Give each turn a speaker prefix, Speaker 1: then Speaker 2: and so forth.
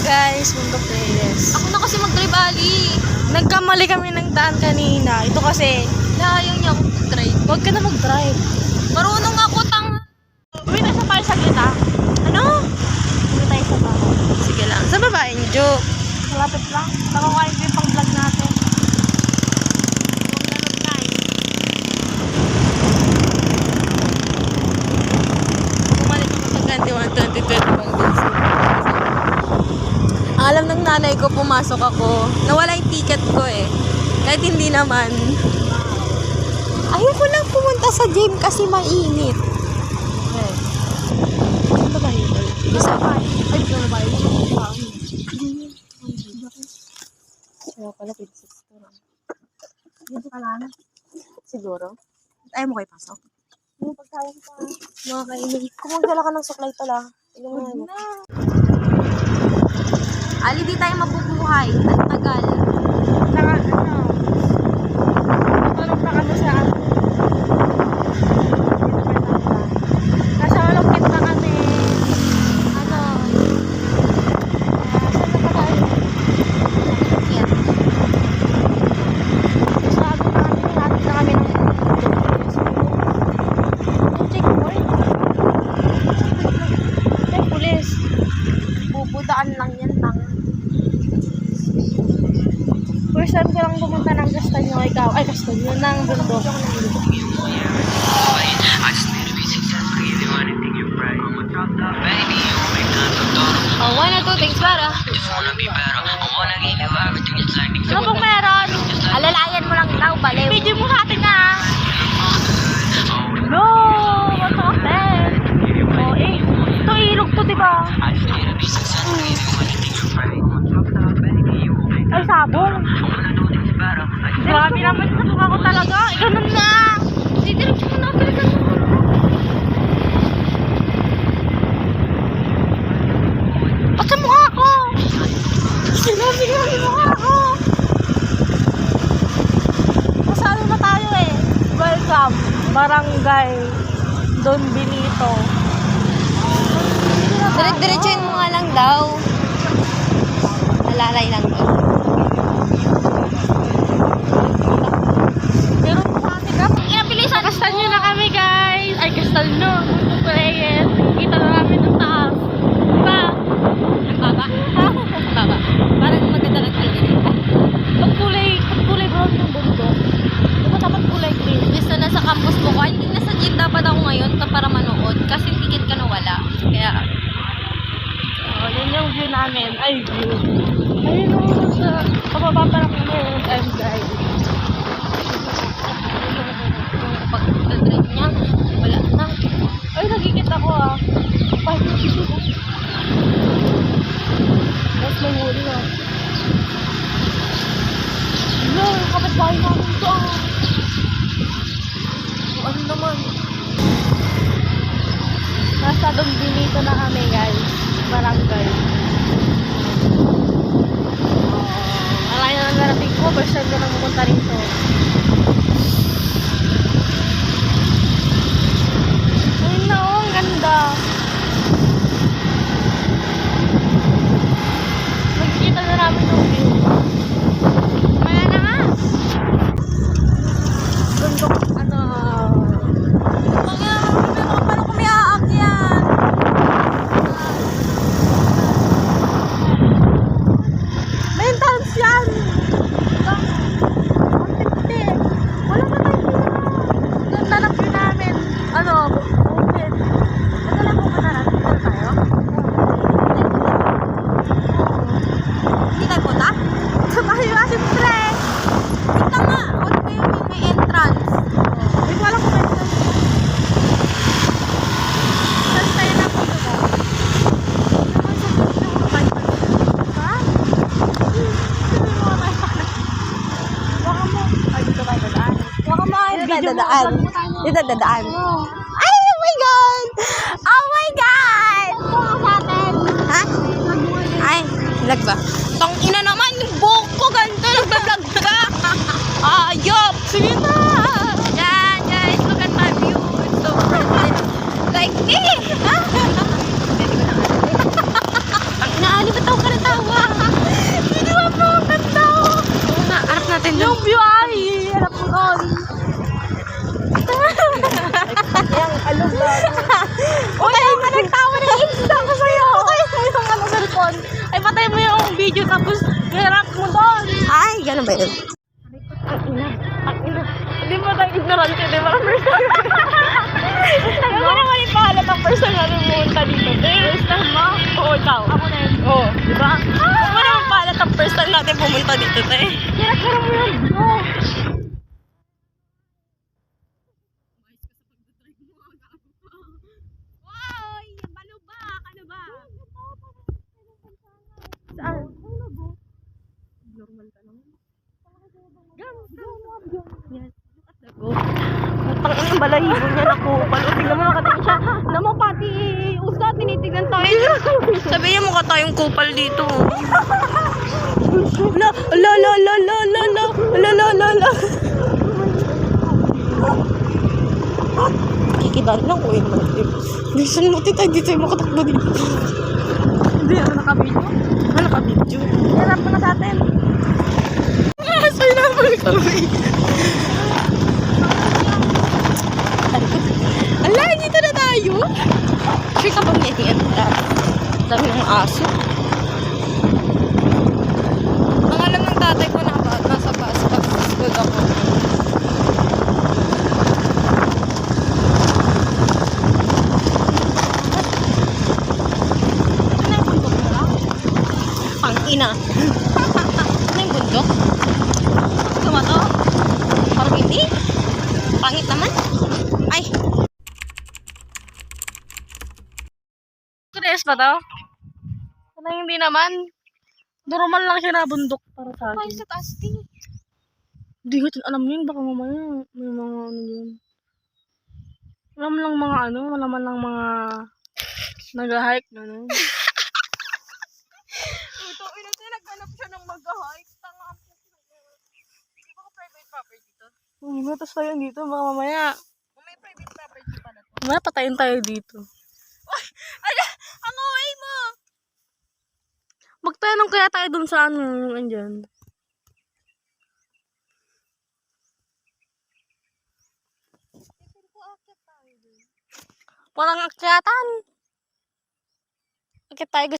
Speaker 1: Guys, Mundo Players.
Speaker 2: Ako na kasi mag-drive, Ali.
Speaker 1: Nagkamali kami ng daan kanina. Ito kasi,
Speaker 2: Ayaw niya akong mag-drive.
Speaker 1: huwag ka na mag-drive.
Speaker 2: Marunong ako,
Speaker 1: Uy, nasa tayo sa kita. Ano? Uwi tayo sa bahay. Sige lang. Sa babae niyo, joke. Malapit lang. Nakukain ko yung pang-vlog natin. Bumalik ako sa 21, 2021. Alam ng nanay ko, pumasok ako. Nawala yung ticket ko eh. Kahit hindi naman. Ayoko lang pumunta sa gym kasi mainit. Okay. Ano ba yun? Isa pa. Ay, ano ba yun? Kaya pala, 26 ko lang. Dito ka lang. Siguro. Ayaw mo kayo pasok? Yung pagkain pa. Mga kainin. Kung magdala ka ng suklay tala. Tignan mo na.
Speaker 2: Ali, di tayo mabubuhay. Ang tagal.
Speaker 1: Tulog na kami sa nasa malungkit na kami. Saan na ba tayo?
Speaker 2: Yan.
Speaker 1: Masyado na kami. Hatid na kami ng checkpoint. May pulis. Bubudaan lang yan lang. First time ko lang pumunta ng Castaño, ikaw. Ay, Castaño, ng bundok.
Speaker 2: Oh, one or two things para.
Speaker 1: Ano pong meron?
Speaker 2: Alalayan mo lang daw, baliw.
Speaker 1: Video mo sa atin na. No! What's happened? Oh, eh. Ito ilog to, diba? Ay, sabong. Grabe naman sa mukha ko talaga. Ganun na.
Speaker 2: Didiretso mo na talaga.
Speaker 1: Ba't sa mukha ko? Sinabi ko yung mukha ko. Masalo na tayo eh. Welcome, Barangay Don Benito.
Speaker 2: Diretso mo nga lang daw. Nalalay lang daw.
Speaker 1: Pero pati ka.
Speaker 2: Inabilisan mo.
Speaker 1: Castaño na kami guys. Ay, Castaño. Mundo Players. Kita na namin ng taas. Diba?
Speaker 2: Ang baba. Baba. Parang maganda lang kayo.
Speaker 1: Pagkulay brown ng bundok. Diba dapat kulay green?
Speaker 2: Gusto na sa campus ko. Ay, hindi nasa gym dapat ako ngayon para manood. Kasi ticket ka nawala. Kaya,
Speaker 1: Oh, yun yung view namin. Ay, view. Ayun yung sa pababa pa lang kami yung time guys.
Speaker 2: pag-drive niya, wala na.
Speaker 1: Ay, nagkikita ko ah. Ay, nagkikita. Tapos may huli ah. No, yung kapatbahay namin ito ah.
Speaker 2: Ano naman?
Speaker 1: Nasa Don Benito na kami guys. Barangay. Alay na lang narating ko. First time ko nang pumunta rito. Ayun na oh, ang ganda. Magkikita na namin ng view.
Speaker 2: Maya na nga.
Speaker 1: Bundok, ano.
Speaker 2: Paano kami aakyan?
Speaker 1: Maintenance yan! Ang tipte. Wala na tayo dito. Ganda ng view namin. Ano, open. Ano lang kung natin tayo?
Speaker 2: Hindi tayo punta?
Speaker 1: tayo dadaan. Dito dadaan. Ay, oh my God! Oh my God! Ha? Ay, vlog ba?
Speaker 2: Tang ina naman, yung buhok ko ganito, nagbablog ka. Ayop!
Speaker 1: Sige na!
Speaker 2: Yan, guys, look at my view. It's so pretty. Like me! Ang inaalibitaw ka na tawa.
Speaker 1: Hindi ba po ang ganda?
Speaker 2: Oo nga, harap natin doon.
Speaker 1: Yung view ay, harap mo doon. Yang alog na. Okay, ka nagtawa na insta ko sa'yo. Okay, yung ano sa cellphone. Ay, patay mo yung video tapos harap mo doon. Ay, gano'n ba yun? Ang ina. Hindi mo tayo ignorante, di ba? Ano ba naman yung pangalan ng person na pumunta dito? First time mo? Oo, ikaw. Ako na yun. Oo, di ba? Ano ba naman pangalan ng person natin pumunta dito, te? Kira-kira mo yun, bro.
Speaker 2: Hoy! Ano ba? Ano ba?
Speaker 1: Saan? Normal ka naman. Yes. Putang ina balahibo niya nakupal. O tingnan mo nakatingin siya. Alam mo pati usa tinitignan tayo.
Speaker 2: Sabihin mo ka tayong kupal dito.
Speaker 1: La la la la la la la la la la la. Kikidan lang ko yung matip. Bisan mo tayo dito yung makatakbo dito. Hindi ako nakabidyo. Ano nakabidyo? Harap mo na sa atin. Sa'yo naman kami. Ala, dito na tayo. Sure ka bang yan? Dami ng aso.
Speaker 2: Ang alam ng tatay ko nasa bus pag school ako.
Speaker 1: Ano yung bundok mo lang?
Speaker 2: Pang-ina. Ano yung bundok?
Speaker 1: Gusto mo to?
Speaker 2: Parang hindi. Pangit naman. Ay!
Speaker 1: Serious ba to? Ano hindi naman? Normal lang siya na bundok para sa
Speaker 2: Ay,
Speaker 1: akin.
Speaker 2: sa taas din.
Speaker 1: Hindi ko alam yun. Baka mamaya may mga ano yun. Alam lang mga ano. Malaman lang mga nag-hike na no.
Speaker 2: Ito, naghanap siya ng mag-hike. Tanga ako. Di ba ko private property to?
Speaker 1: Butas tayo dito. Baka mamaya.
Speaker 2: May private property pala to.
Speaker 1: Mamaya patayin tayo dito.
Speaker 2: Ala! Ang away mo!
Speaker 1: Magtanong kaya tayo dun sa ano. Andyan. Parang akyatan. Akit tayo